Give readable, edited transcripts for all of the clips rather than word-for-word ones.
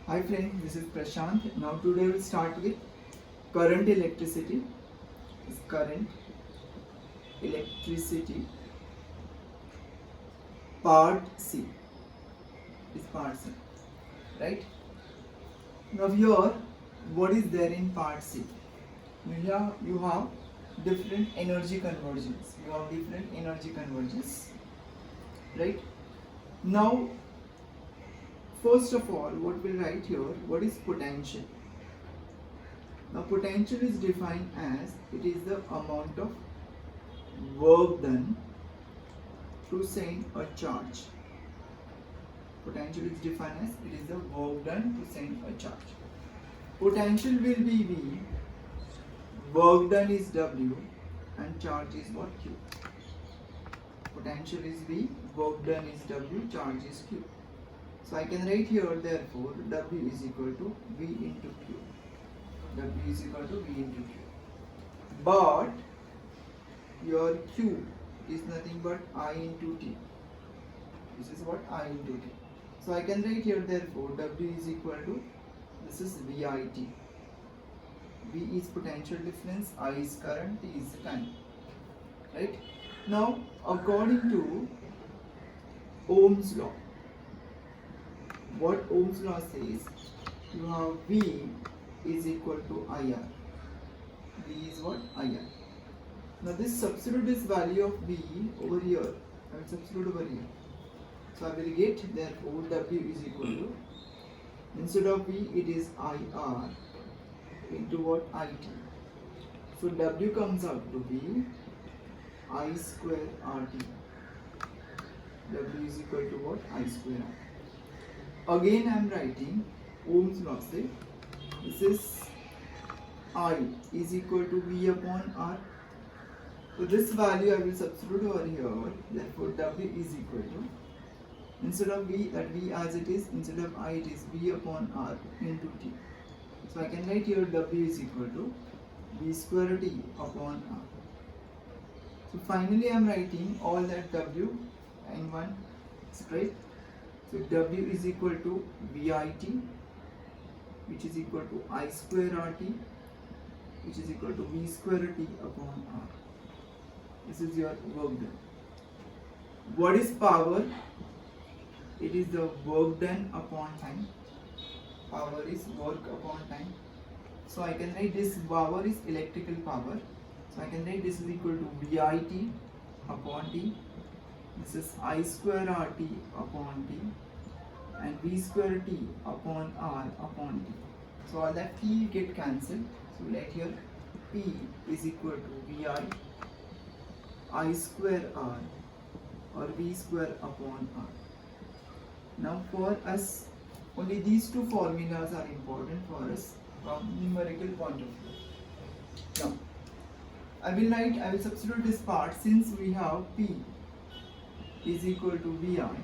Hi friends, this is Prashant. Now today we'll start with current electricity. Is current electricity part C. Is part C, right? Now here, what is there in part C? You have different energy conversions. Right? Now, first of all, what we'll write here? What is potential? Now, potential is defined as it is the amount of work done to send a charge. Potential is defined as it is the work done to send a charge. Potential will be V, work done is W, and charge is what? Q. Potential is V, work done is W, charge is Q. So I can write here therefore W is equal to V into Q. W is equal to V into Q. But your Q is nothing but I into T. This is what I into T. So I can write here therefore W is equal to, this is VIT. V is potential difference, I is current, T is time. Right? Now according to Ohm's law, what Ohm's law says, you have V is equal to IR. V is what? IR. Now this substitute this value of V over here. I will substitute over here. So I will get therefore W is equal to, instead of V it is IR into what? IT. So W comes out to be I square RT. W is equal to what? I square RT. Again I am writing Ohm's law. Say this is I is equal to V upon R. So this value I will substitute over here. Therefore W is equal to, instead of V, that V as it is, instead of I it is V upon R into T. So I can write here W is equal to V square T upon R. So finally I am writing all that W in one straight. So W is equal to VIT, which is equal to I square RT, which is equal to V square T upon R. This is your work done. What is power? It is the work done upon time. Power is work upon time. So I can write this power is electrical power. So I can write this is equal to VIT upon T. This is I square RT upon T, and V square T upon R upon T. So all that T get cancelled. So let here P is equal to VI I square R or V square upon R. Now for us, only these two formulas are important for us from numerical point of view. Now I will substitute this part, since we have P is equal to VI.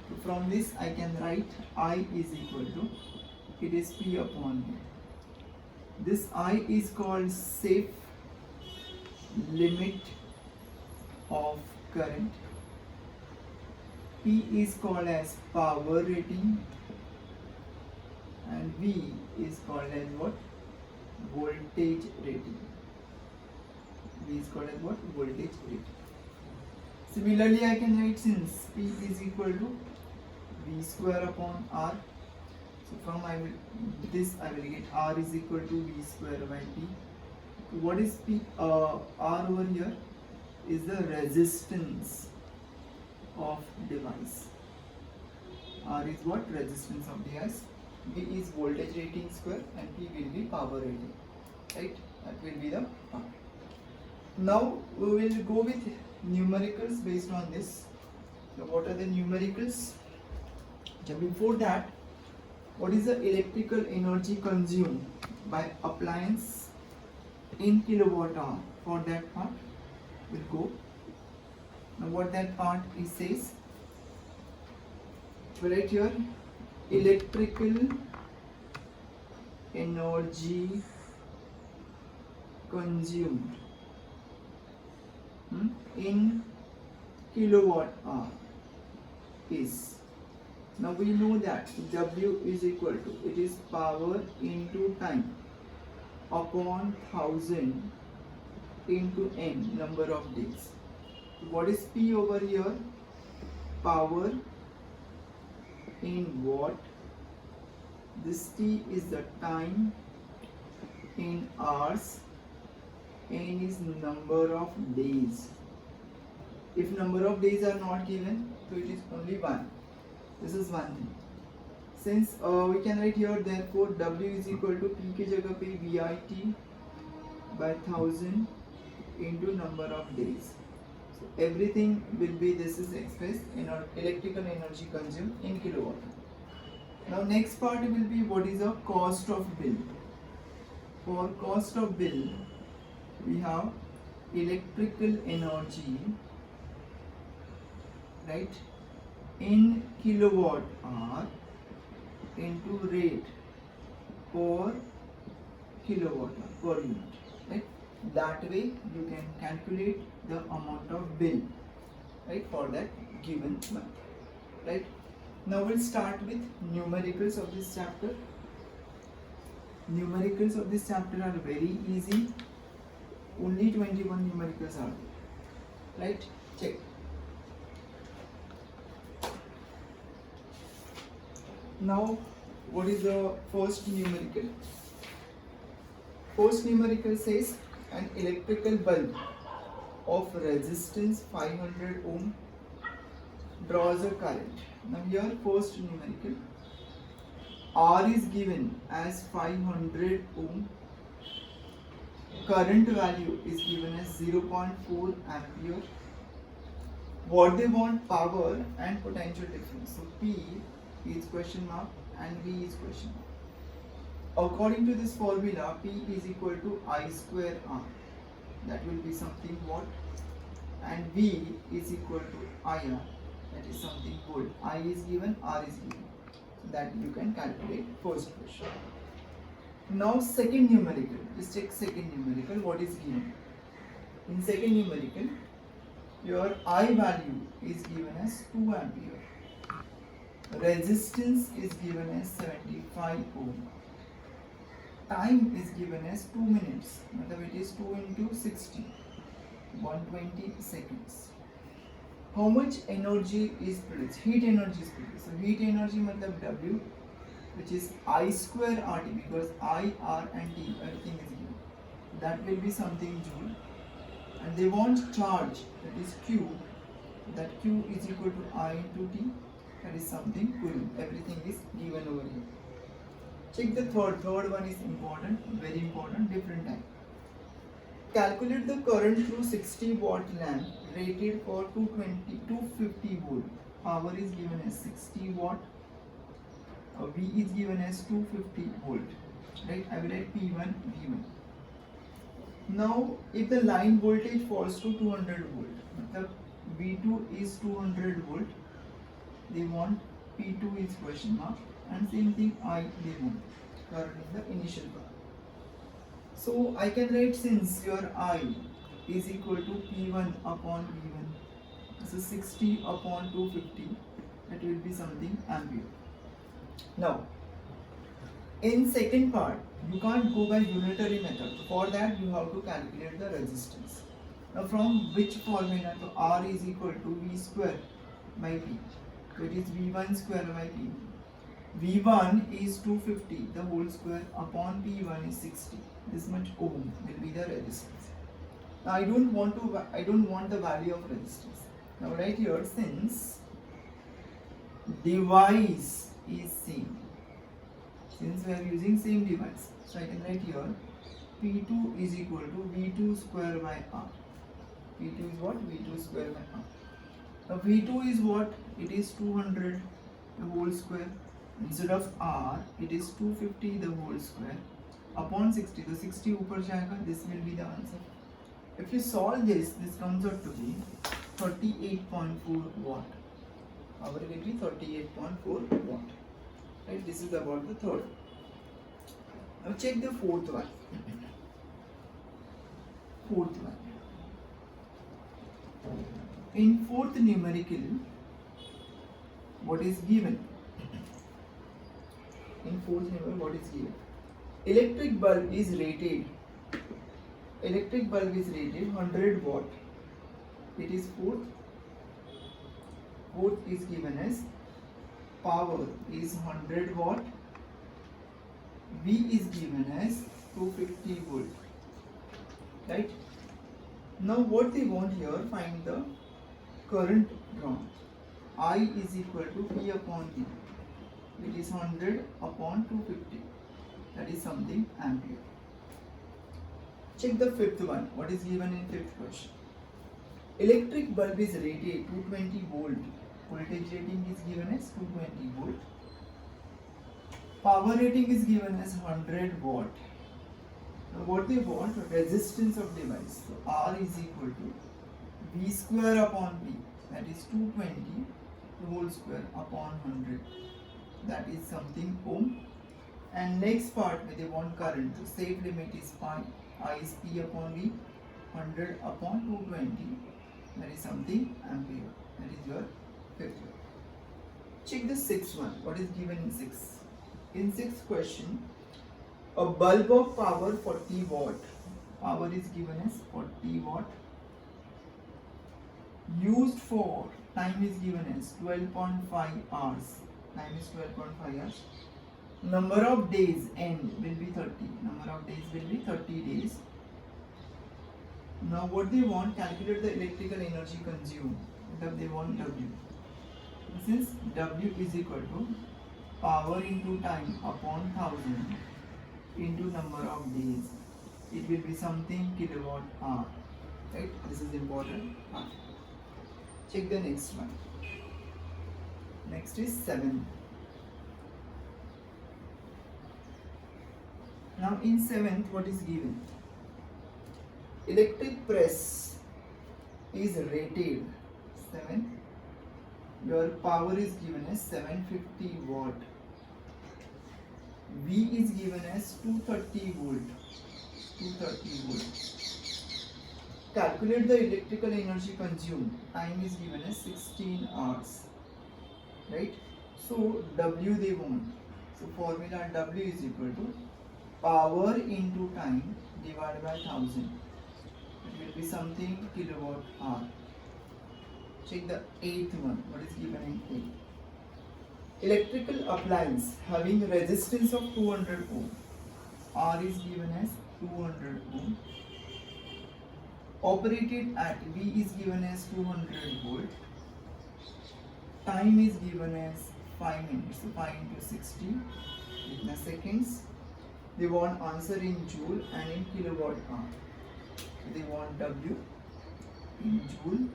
So from this I can write I is equal to, it is P upon V. This I is called safe limit of current. P is called as power rating, and V is called as what? Voltage rating. V is called as what? Voltage rating. Similarly, I can write, since P is equal to V square upon R. So from I will get R is equal to V square by P. What is P? R over here is the resistance of device. R is what? Resistance of device. V is voltage rating square, and P will be power rating. Right? That will be the power. Now we will go with numericals based on this. So what are the numericals? So before that, what is the electrical energy consumed by appliance in kilowatt hour? For that part we'll go. Now what that part is says, right here, electrical energy consumed in kilowatt hour is, Now we know that W is equal to, it is power into time upon 1000 into n, number of days. What is P over here? Power in watt. This T is the time in hours. N is number of days. If number of days are not given, so it is only 1. This is one thing. Since we can write here, therefore W is equal to P के जगह पे VIT by 1000 into number of days. So everything will be, this is expressed in our electrical energy consumed in kilowatt. Now next part will be what is the cost of bill. For cost of bill, we have electrical energy, right, in kilowatt hour into rate per kilowatt hour per unit, right? That way you can calculate the amount of bill, right, for that given month, right? Now we'll start with numericals of this chapter. Numericals of this chapter are very easy. Only 21 numericals are there, right? Check. Now, what is the first numerical? First numerical says an electrical bulb of resistance 500 ohm draws a current. Now here first numerical, R is given as 500 ohm, current value is given as 0.4 ampere. What they want? Power and potential difference. So P is question mark and V is question mark. According to this formula, P is equal to I square R. That will be something watt, and V is equal to IR. That is something volt. I is given, R is given. That you can calculate first question. Now second numerical. Just check second numerical. What is given? In second numerical, your I value is given as 2 ampere. Resistance is given as 75 ohm. Time is given as 2 minutes. It is 2 into 60, 120 seconds. How much energy is produced? Heat energy is produced. So heat energy matlab W, which is I square RT, because I, R and T, everything is given. That will be something joule. And they want charge, that is Q. That Q is equal to I into T. That is something coulomb. Everything is given over here. Check the third one is important, very important, different time. Calculate the current through 60 watt lamp rated for 250 volt. Power is given as 60 watt. V is given as 250 volt. Right? I will write P1, V1. Now, if the line voltage falls to 200 volt, the V2 is 200 volt. They want P2 is question mark, and same thing I they want current in the initial part. So I can write, since your I is equal to P1 upon V1, so 60 upon 250, that will be something ampere. Now, in second part, you can't go by unitary method. For that, you have to calculate the resistance. Now, from which formula? So R is equal to V square by P. So it is V1 square by P. V1 is 250, the whole square, upon P1 is 60. This much ohm will be the resistance. Now I don't want the value of resistance. Now right here, since device is same, since we are using same device, so I can write here P2 is equal to V2 square by R. P2 is what? V2 square by R. Now V2 is what? It is 200, the whole square. Instead of R, it is 250, the whole square, upon 60. So 60 upar jayega, this will be the answer. If you solve this, this comes out to be 38.4 watt. Power will be 38.4 watt. Right? This is about the third. Now check the fourth one. Fourth one. In fourth numerical, what is given? in fourth number, what is given? Electric bulb is rated 100 watt. It is fourth. Fourth is given as power is 100 watt. V is given as 250 volt. Right? Now what they want here, find the current drawn. I is equal to P upon V. It is 100 upon 250. That is something ampere. Check the fifth one. What is given in fifth question? Electric bulb is rated 220 volt. Voltage rating is given as 220 volt. Power rating is given as 100 watt. Now what they want? Resistance of device. So R is equal to V square upon V. That is 220 whole square upon 100. That is something ohm. And next part where they want current. So safe limit is pi. I is P upon V. 100 upon 220. That is something ampere. That is your fifth one. Check the sixth one. What is given in sixth? In sixth question, a bulb of power 40 watt. Power is given as 40 watt. Used for time is given as 12.5 hours. Time is 12.5 hours. Number of days N will be 30. Number of days will be 30 days. Now what they want, calculate the electrical energy consumed. They want W. Since W is equal to power into time upon 1000 into number of days, it will be something kilowatt hour. Right? This is important. Check the next one. Next is 7. Now in 7th, what is given? Electric press is rated 7. Your power is given as 750 watt. V is given as 230 volt. 230 volt. Calculate the electrical energy consumed. Time is given as 16 hours. Right? So W they want. So formula W is equal to power into time divided by 1000. It will be something kilowatt hour. Check the eighth one. What is given in 8? Electrical appliance having resistance of 200 ohm. R is given as 200 ohm. Operated at V is given as 200 volt. Time is given as 5 minutes. So 5 into 60 in the seconds. They want answer in joule and in kilowatt hour. So they want W in joule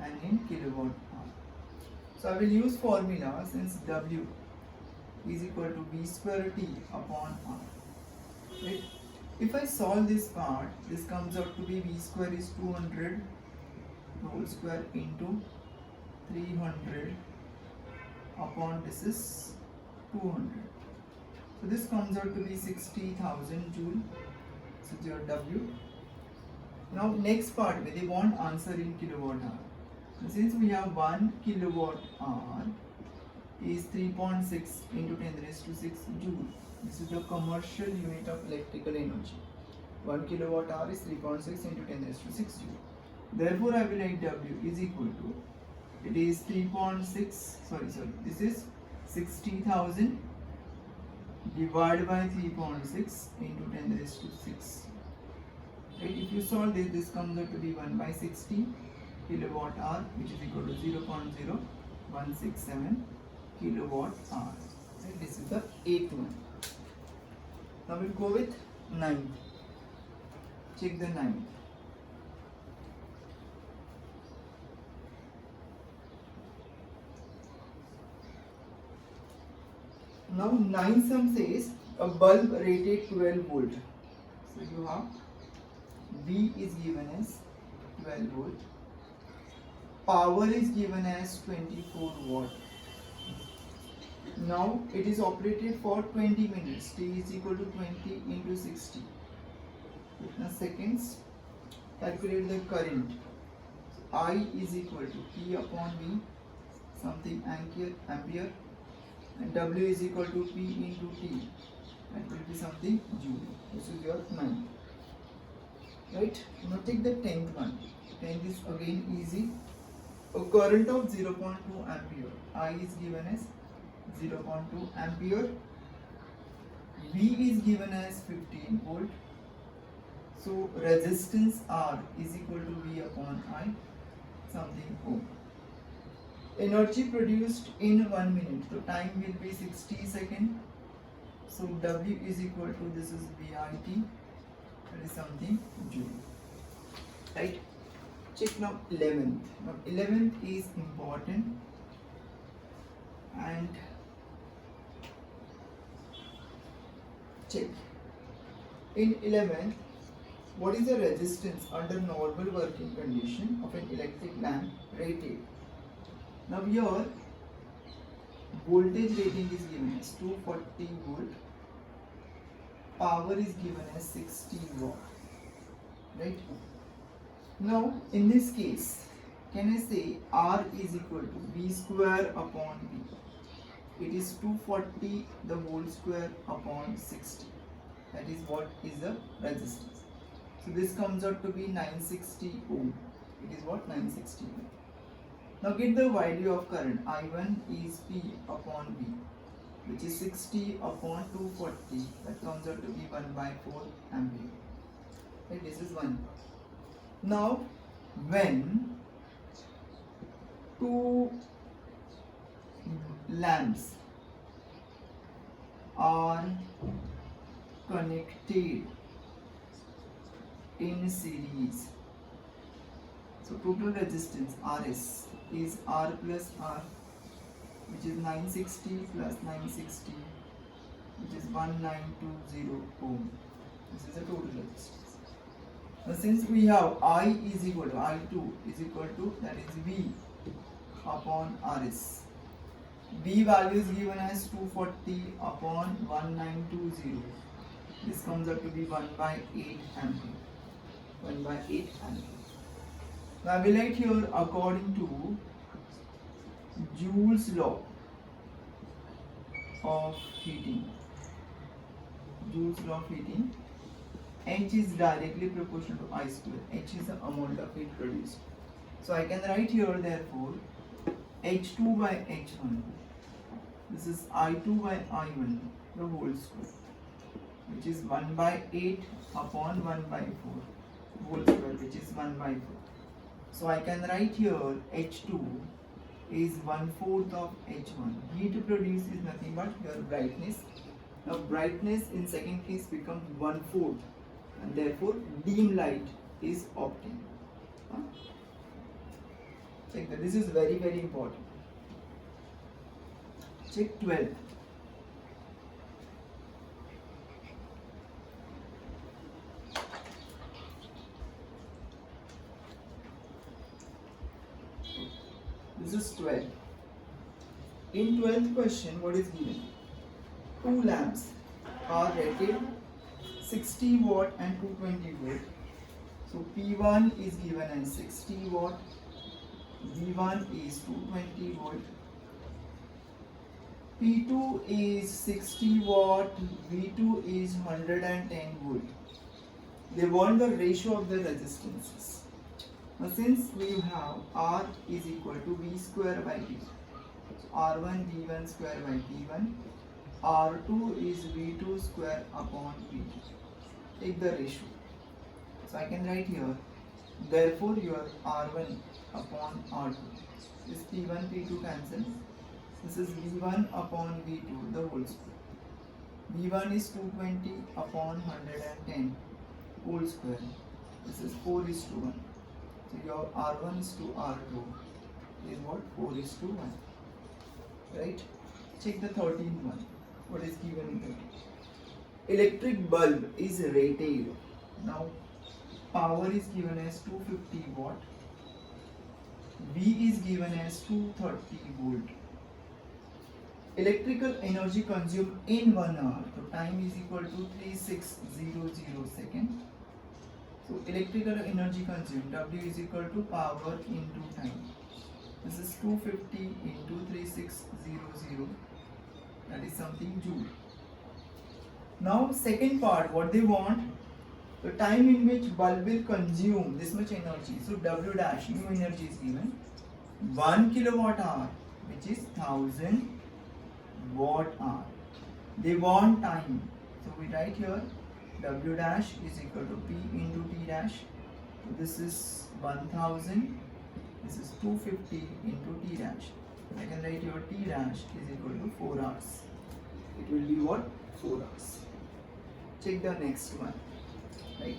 and in kilowatt hour. So I will use formula since W is equal to V square T upon R. Right? If I solve this part, this comes out to be V square is 200 whole square into 300 upon this is 200. So this comes out to be 60,000 joule. So your W. Now next part where they want answer in kilowatt hour. Since we have 1 kilowatt hour is 3.6 into 10 raised to 6 joule. This is the commercial unit of electrical energy. 1 kilowatt hour is 3.6 into 10 raised to 6 joule. Therefore, I will write W is equal to, it is 3.6, this is 60,000 divided by 3.6 into 10 raised to 6. Right? If you solve this, this comes out to be 1 by 60 kilowatt hour, which is equal to 0.0167 kilowatt hour. Right? This is the 8th one. Now we'll go with 9th. Check the 9th. Now 9 sum says a bulb rated 12 volt. So you have V is given as 12 volt. Power is given as 24 watt. Now it is operated for 20 minutes. T is equal to 20 into 60. Now seconds. Calculate the current. I is equal to P upon V, something ampere. and W is equal to P into T. That will be something Joule. This is your 9th. Right? Now take the 10th one. 10th is again easy. A current of 0.2 ampere. I is given as 0.2 ampere. V is given as 15 volt. So resistance R is equal to V upon I, something ohm. Energy produced in 1 minute. So time will be 60 seconds. So W is equal to, this is VIT, that is something Joule. Right? Check now 11th. Now 11th is important, and check in 11th, what is the resistance under normal working condition of an electric lamp rated? Now here voltage rating is given as 240 volt, power is given as 60 watt, right? Now in this case, can I say R is equal to V square upon V? It is 240 the whole square upon 60. That is what is the resistance. So this comes out to be 960 ohm. It is what? 960 ohm. Now get the value of current. I1 is P upon V, which is 60 upon 240. That comes out to be 1 by 4 ampere. Right, this is 1. Now when two lamps are connected in series, so total resistance RS is R plus R, which is 960 plus 960, which is 1920 ohm. This is the total resistance. Now since we have I is equal to I2 is equal to, that is V upon RS. V value is given as 240 upon 1920. This comes out to be 1 by 8 ampere. 1 by 8 ampere. Now I will write here according to Joule's law of heating. Joule's law of heating. H is directly proportional to I square. H is the amount of heat produced. So I can write here therefore H2 by H1. This is I2 by I1, the whole square, which is 1 by 8 upon 1 by 4 whole square, which is 1 by 4. So I can write here H2 is 1/4 of H1. Heat produced is nothing but your brightness. Now brightness in second case becomes 1/4, and therefore dim light is obtained. Check that. This is very, very important. Check 12. This is 12. In 12th question, what is given? Two lamps are rated 60 watt and 220 volt. So P1 is given as 60 watt, V1 is 220 volt, P2 is 60 watt, V2 is 110 volt. They want the ratio of the resistances. Now since we have R is equal to V square by T, so R1 V1 square by T1, R2 is V2 square upon V2. Take the ratio. So I can write here, therefore your R1 upon R2 is P1 P2 cancel. This is V1 upon V2 the whole square. V1 is 220 upon 110 whole square. This is 4 is to 1. So your R1 is to R2 is what? 4 is to 1. Right? Check the 13th one. What is given in 13? Electric bulb is rated. Now power is given as 250 watt. V is given as 230 volt. Electrical energy consumed in 1 hour. So time is equal to 3600 seconds. So electrical energy consumed, W is equal to power into time. This is 250 into 3600. that is something joule. Now second part, what they want, the time in which bulb will consume this much energy. So W dash, new energy is given 1 kilowatt hour, which is 1000 watt hour. They want time, so we write here W dash is equal to P into T dash. So this is 1000, this is 250 into T dash. I can write your T dash is equal to 4 hours. It will be what? 4 hours. Check the next one, right?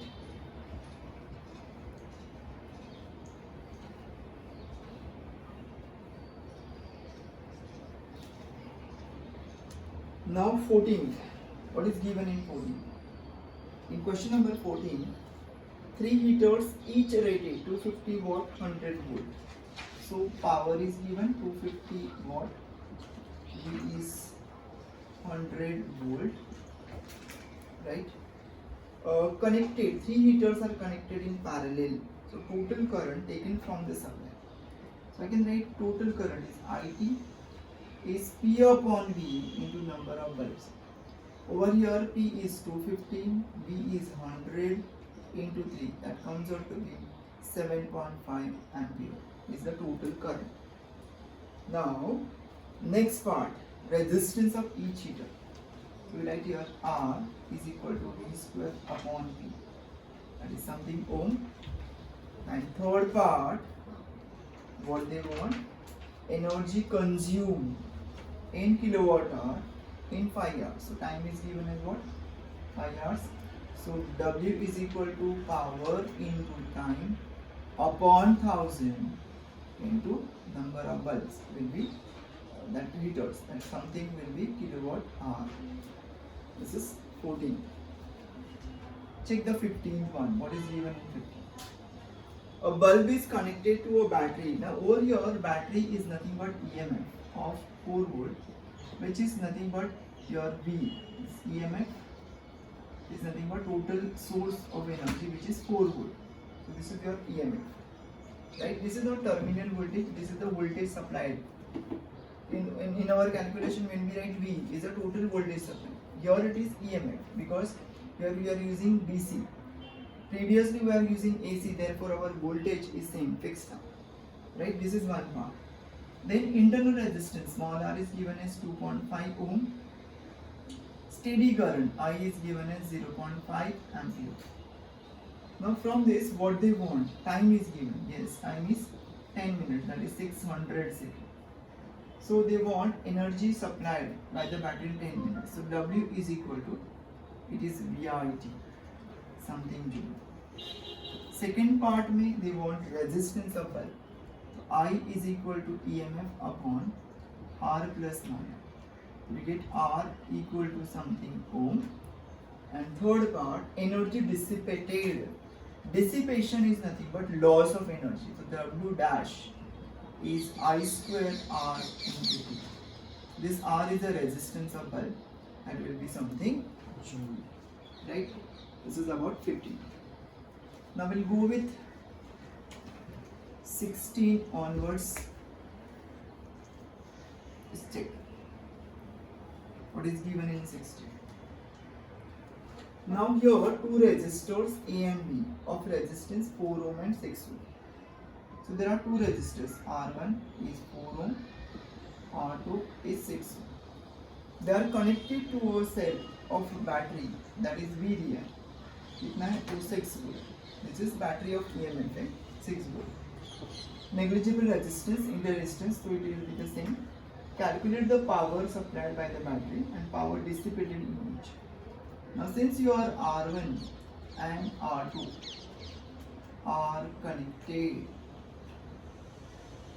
Now 14. What is given in 14? In question number 14, 3 heaters each rated 250 watt, 100 volt. So power is given 250 watt, V is 100 volt, right? Connected, 3 heaters are connected in parallel. So total current taken from the supply. So I can write total current is IT is P upon V into number of bulbs. Over here P is 250, V is 100 into 3, that comes out to be 7.5 ampere is the total current. Now next part, resistance of each heater. So we write here R is equal to V square upon P, that is something ohm. And third part, what they want, energy consumed in kilowatt hour in 5 hours. So time is given as what? 5 hours. So W is equal to power into time upon 1000 into number of bulbs will be that heaters, and something will be kilowatt hour. This is 14. Check the 15th one. What is given in 15? A bulb is connected to a battery. Now over here battery is nothing but EMF of 4 volt, which is nothing but your V. This EMF is nothing but total source of energy, which is 4 volt. So this is your EMF, right? This is not terminal voltage, this is the voltage supplied. In our calculation, when we write V is a total voltage supply. Here it is EMF because here we are using DC. Previously we are using AC, therefore our voltage is same, fixed now, right? This is one part. Then internal resistance, small r is given as 2.5 ohm. Steady current I is given as 0.5 ampere. Now from this, what they want, time is given. Yes, time is 10 minutes, that is 600 seconds. So they want energy supplied by the battery in 10 minutes. So W is equal to, it is VIT, something joule. Second part में they want resistance of bulb. I is equal to EMF upon R plus 9. We get R equal to something ohm. And third part, energy dissipated. Dissipation is nothing but loss of energy. So W dash is I square R into T. This R is the resistance of bulb and will be something joule, right? This is about 50. Now we'll go with 16 onwards. Let's check what is given in 16. Now here two resistors A and B of resistance 4 ohm and 6 ohm. So there are two resistors, R1 is 4 ohm, R2 is 6 ohm. They are connected to a cell of battery, that is VDI. कितना है? 6 volt. This is battery of EMF, 6 volt. Negligible resistance, resistance, so it will be the same. Calculate the power supplied by the battery and power dissipated in each. Now since your R1 and R2 are connected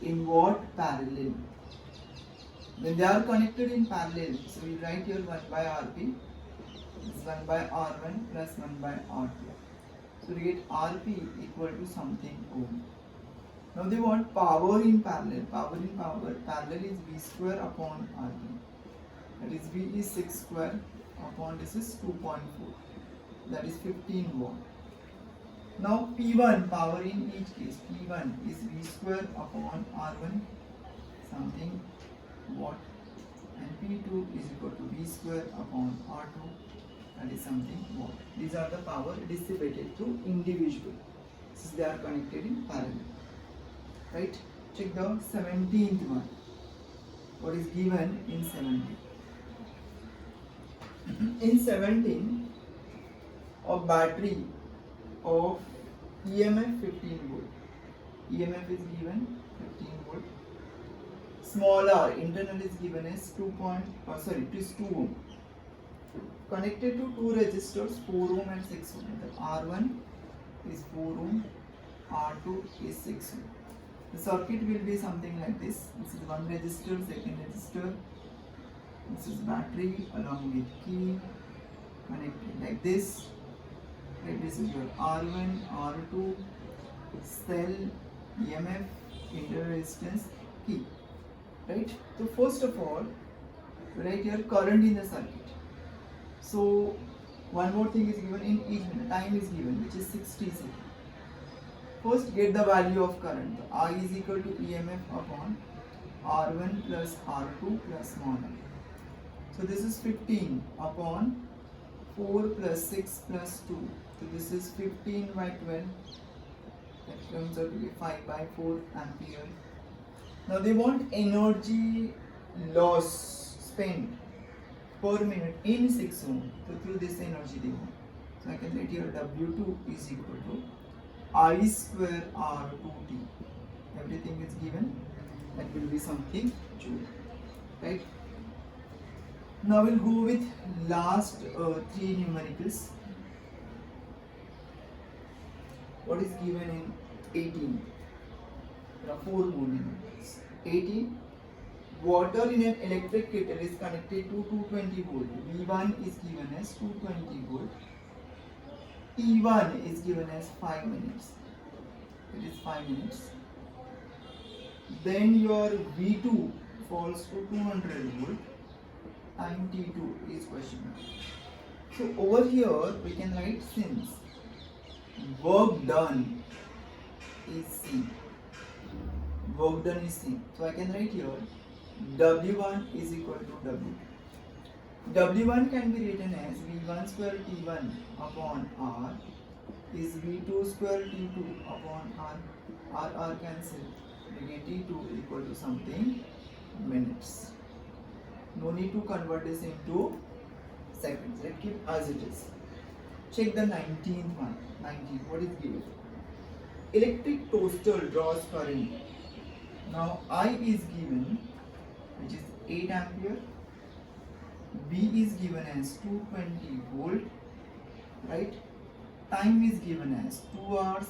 in what? Parallel. When they are connected in parallel, so we write here 1 by Rp is 1 by R1 plus 1 by R2. So we get Rp equal to something ohm. Now they want power in parallel. Power in parallel is V square upon Rp. That is V is 6 square upon this is 2.4. That is 15 watt. Now P1, power in each case, P1 is V square upon R1, something watt, and P2 is equal to V square upon R2, that is something more. These are the power distributed through individual, since they are connected in parallel. Right? Check the 17th one. What is given in 17? In 17, a battery of EMF 15 volt. EMF is given 15 volt. Small r internal is given as 2 ohm. Connected to two resistors 4 ohm and 6 ohm. The R1 is 4 ohm, R2 is 6 ohm. The circuit will be something like this. This is one resistor, second resistor. This is battery along with key connected like this. Right, this is your R1, R2, cell, EMF, internal resistance, key. Right? So first of all, write your current in the circuit. So one more thing is given in each minute. Time is given, which is 60 seconds. First, get the value of current. I is equal to EMF upon R1 plus R2 plus small r. So this is 15 upon 4 plus 6 plus 2. So this is 15 by 12. That comes out to be 5 by 4 ampere. Now they want energy loss spent per minute in 6 ohm. So through this energy they want. So I can write here W2 is equal to I square R2T. Everything is given. That will be something joule. Right? Now we'll go with last three numericals. What is given in 18? There are 4 more numericals. 18. Water in an electric kettle is connected to 220 volt. V1 is given as 220 volt. T1 is given as 5 minutes. It is 5 minutes. Then your V2 falls to 200 volt. Time T2 is question mark. So over here we can write since work done is C. Work done is C. So I can write here W1 is equal to W. W1 can be written as V1 square T1 upon R is V2 square T2 upon R. R cancel. We get T2 equal to something minutes. No need to convert this into seconds. Let's keep as it is. Check the 19th one. 19. What is given? Electric toaster draws current. Now I is given, which is 8 ampere. B is given as 220 volt. Right? Time is given as 2 hours.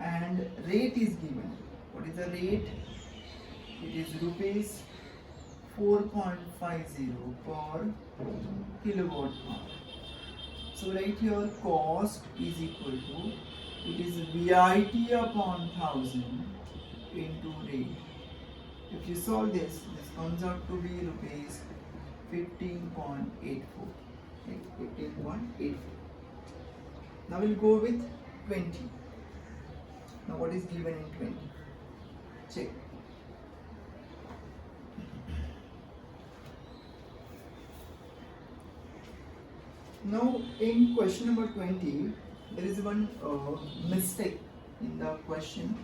And rate is given. What is the rate? It is rupees 4.50 per kilowatt hour. So right here cost is equal to, it is VIT upon 1000 into rate. If you solve this comes out to be rupees 15.84. Right? 15.84. Now we'll go with 20. Now what is given in 20? Check. Now in question number 20, there is one mistake in the question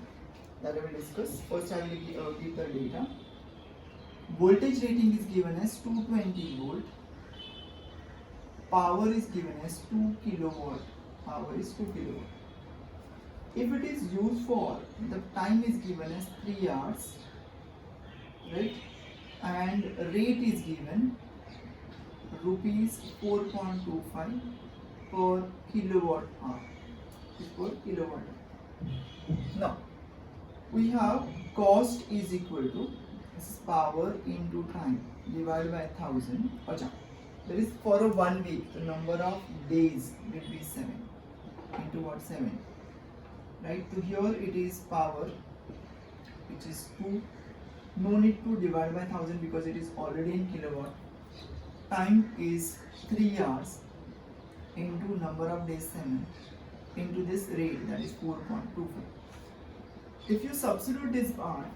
that I will discuss. First I will give the data. Voltage rating is given as 220 volt. Power is given as 2 kilowatt. Power is 2 kilowatt. If it is used for, the time is given as 3 hours, right? And rate is given rupees 4.25 per kilowatt hour. Per kilowatt hour. Now we have cost is equal to, this is power into time divided by 1000. That is for a 1 week. The number of days will be 7 into what? 7. Right? So here it is power, which is 2. No need to divide by 1000 because it is already in kilowatt. Time is 3 hours into number of days 7 into this rate, that is 4.25. If you substitute this part,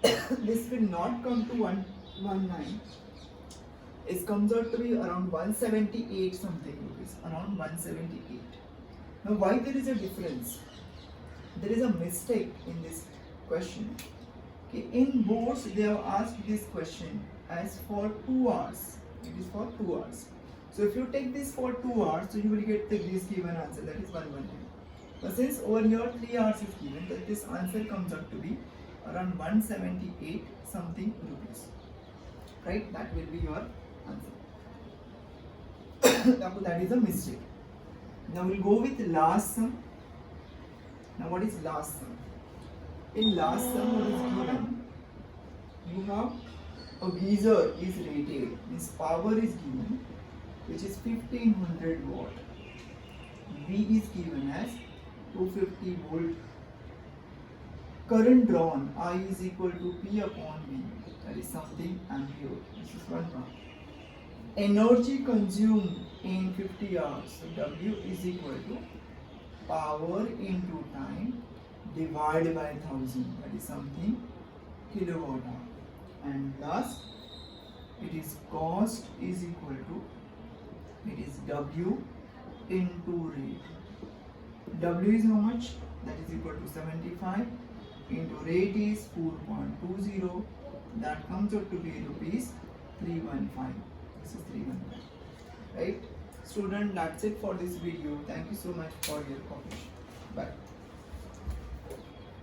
this will not come to 19 it comes out to be around 178 something rupees, around 178. Now why there is a difference? There is a mistake in this question. Okay, in boards they have asked this question as for 2 hours. It is for 2 hours. So if you take this for 2 hours, so you will get this given answer, that is 112. But since over here 3 hours is given, that this answer comes out to be around 178 something rupees. Right? That will be your answer. Now that is a mistake. Now we'll go with last sum. Now what is last sum? In last sum what is given? You have a geyser is rated, means power is given, which is 1500 watt. V is given as 250 volt. Current drawn I is equal to P upon V, that is something ampere. This is one part. Energy consumed in 50 hours, so W is equal to power into time divided by 1000, that is something kilowatt hour. And last, it is cost is equal to, it is W into rate. W is how much? That is equal to 75 into rate is 4.20, that comes out to be rupees 315. This is 315. Right? Student, that's it for this video. Thank you so much for your cooperation. Bye.